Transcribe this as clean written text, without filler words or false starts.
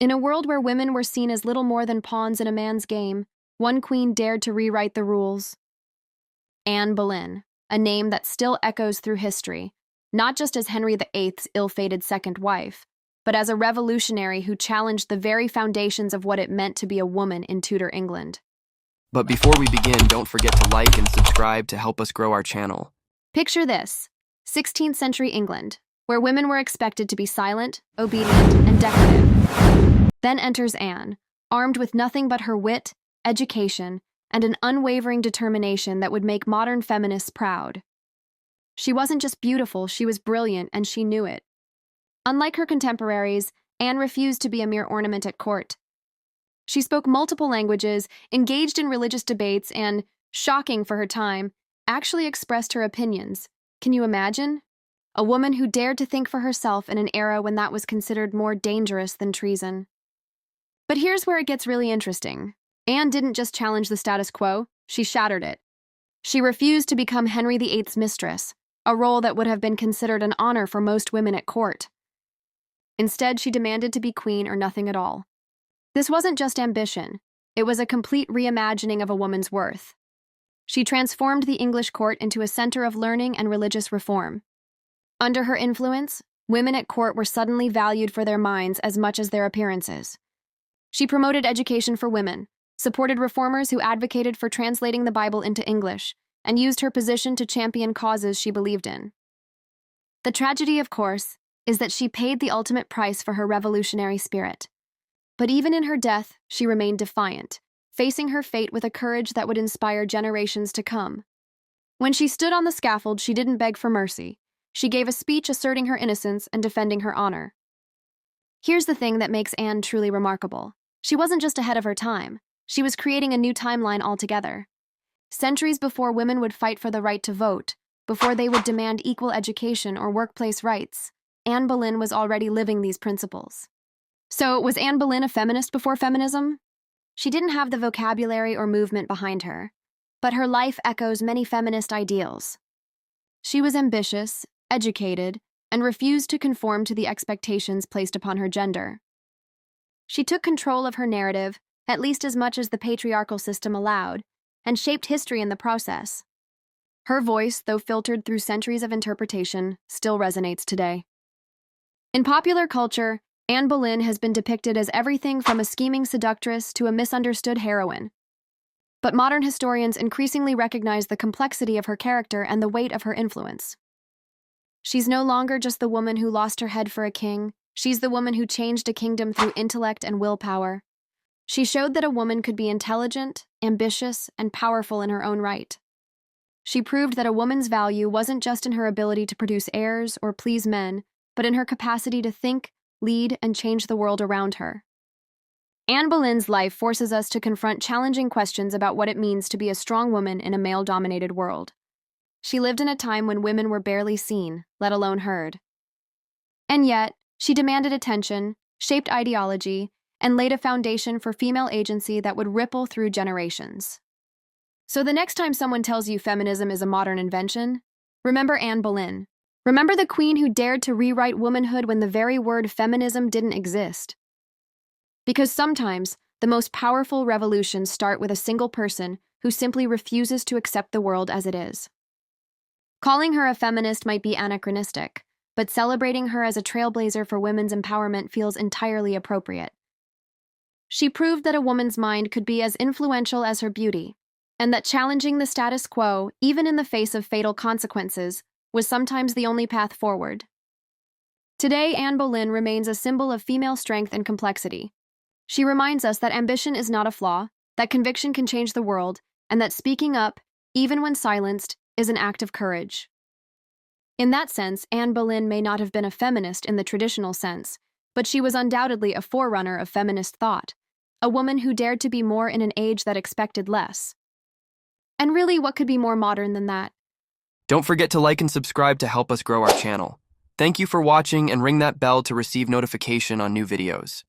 In a world where women were seen as little more than pawns in a man's game, one queen dared to rewrite the rules. Anne Boleyn, a name that still echoes through history, not just as Henry VIII's ill-fated second wife, but as a revolutionary who challenged the very foundations of what it meant to be a woman in Tudor England. But before we begin, don't forget to like and subscribe to help us grow our channel. Picture this: 16th century England, where women were expected to be silent, obedient, and decorative. Then enters Anne, armed with nothing but her wit, education, and an unwavering determination that would make modern feminists proud. She wasn't just beautiful, she was brilliant, and she knew it. Unlike her contemporaries, Anne refused to be a mere ornament at court. She spoke multiple languages, engaged in religious debates, and, shocking for her time, actually expressed her opinions. Can you imagine? A woman who dared to think for herself in an era when that was considered more dangerous than treason. But here's where it gets really interesting. Anne didn't just challenge the status quo, she shattered it. She refused to become Henry VIII's mistress, a role that would have been considered an honor for most women at court. Instead, she demanded to be queen or nothing at all. This wasn't just ambition, it was a complete reimagining of a woman's worth. She transformed the English court into a center of learning and religious reform. Under her influence, women at court were suddenly valued for their minds as much as their appearances. She promoted education for women, supported reformers who advocated for translating the Bible into English, and used her position to champion causes she believed in. The tragedy, of course, is that she paid the ultimate price for her revolutionary spirit. But even in her death, she remained defiant, facing her fate with a courage that would inspire generations to come. When she stood on the scaffold, she didn't beg for mercy. She gave a speech asserting her innocence and defending her honor. Here's the thing that makes Anne truly remarkable. She wasn't just ahead of her time. She was creating a new timeline altogether. Centuries before women would fight for the right to vote, before they would demand equal education or workplace rights, Anne Boleyn was already living these principles. So, was Anne Boleyn a feminist before feminism? She didn't have the vocabulary or movement behind her, but her life echoes many feminist ideals. She was ambitious, educated, and refused to conform to the expectations placed upon her gender. She took control of her narrative, at least as much as the patriarchal system allowed, and shaped history in the process. Her voice, though filtered through centuries of interpretation, still resonates today. In popular culture, Anne Boleyn has been depicted as everything from a scheming seductress to a misunderstood heroine. But modern historians increasingly recognize the complexity of her character and the weight of her influence. She's no longer just the woman who lost her head for a king, she's the woman who changed a kingdom through intellect and willpower. She showed that a woman could be intelligent, ambitious, and powerful in her own right. She proved that a woman's value wasn't just in her ability to produce heirs or please men, but in her capacity to think, lead, and change the world around her. Anne Boleyn's life forces us to confront challenging questions about what it means to be a strong woman in a male-dominated world. She lived in a time when women were barely seen, let alone heard. And yet, she demanded attention, shaped ideology, and laid a foundation for female agency that would ripple through generations. So the next time someone tells you feminism is a modern invention, remember Anne Boleyn. Remember the queen who dared to rewrite womanhood when the very word feminism didn't exist. Because sometimes, the most powerful revolutions start with a single person who simply refuses to accept the world as it is. Calling her a feminist might be anachronistic, but celebrating her as a trailblazer for women's empowerment feels entirely appropriate. She proved that a woman's mind could be as influential as her beauty, and that challenging the status quo, even in the face of fatal consequences, was sometimes the only path forward. Today, Anne Boleyn remains a symbol of female strength and complexity. She reminds us that ambition is not a flaw, that conviction can change the world, and that speaking up, even when silenced, is an act of courage. In that sense, Anne Boleyn may not have been a feminist in the traditional sense, but she was undoubtedly a forerunner of feminist thought, a woman who dared to be more in an age that expected less. And really, what could be more modern than that? Don't forget to like and subscribe to help us grow our channel. Thank you for watching and ring that bell to receive notification on new videos.